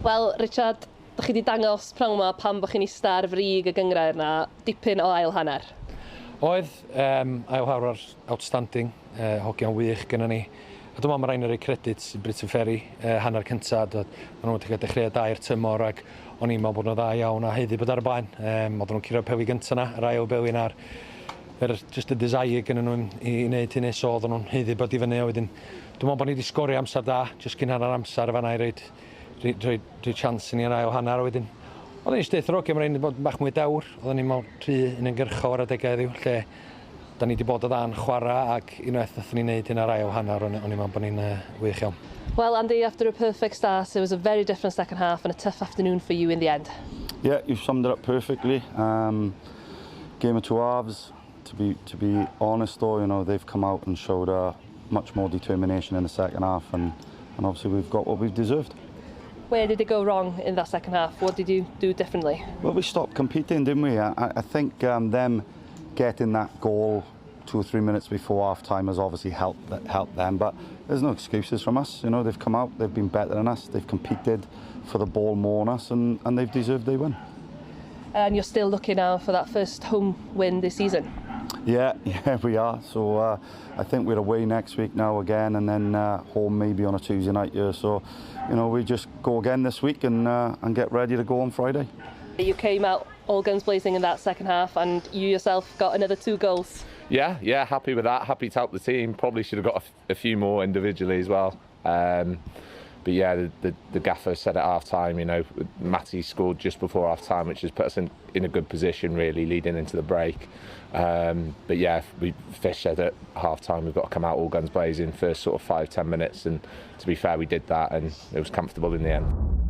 Wel, Richard, ydych chi wedi dangos prong yma pan bod chi'n ista ar frig y gyngrair yna, dipyn o ail hanner. Oedd ail hanner outstanding, hogia'n wych gyda ni. A dwi'n meddwl mae rhaid yn rhoi credit i Britain Ferry, hanner cyntaf. Maen nhw wedi cael dechrau dair tymor ac o'n i'n meddwl bod nhw'n dda iawn a heiddi bod ar y blaen. Oedden nhw'n curo'r pewi gyntaf yna, yr ail bewin ar just y desire gyda nhw i wneud hynny, so oedden nhw'n heiddi bod i fyny a wedyn. Dwi'n meddwl bod ni wedi sgorio amser da, jyst cyn hanner amser y fanna i roi chance i ni ar ail hanner a wedyn. Oedden ni'n steithio rogi, mae'n rhaid bod bach mwy dawr, oedden ni'n mewn rhy yn ymgyrchol ar adegau heddiw, lle da ni wedi bod o dda'n chwarae ac unwaith nath ni'n neud hyn ar ail hanner, o'n i'n meddwl bod ni'n wych iawn. Well, Andy, after a perfect start, it was a very different second half and a tough afternoon for you in the end. Yeah, you've summed it up perfectly. Game of two halves. To be honest, though, you know, they've come out and showed much more determination in the second half, and obviously we've got what we've deserved. Where did it go wrong in that second half? What did you do differently? Well, we stopped competing, didn't we? I think them getting that goal 2 or 3 minutes before half time has obviously helped them, but there's no excuses from us. You know, they've come out, they've been better than us, they've competed for the ball more than us, and they've deserved their win. And you're still looking now for that first home win this season? Yeah, we are. So I think we're away next week now again, and then home maybe on a Tuesday night here. So, you know, we just go again this week and get ready to go on Friday. You came out all guns blazing in that second half, and you yourself got another 2 goals. Yeah, happy with that. Happy to help the team. Probably should have got a few more individually as well. But yeah, the gaffer said at half time, you know, Matty scored just before half time, which has put us in a good position really leading into the break. But yeah, Fish said at half time we've got to come out all guns blazing first sort of 5-10 minutes, and to be fair we did that and it was comfortable in the end.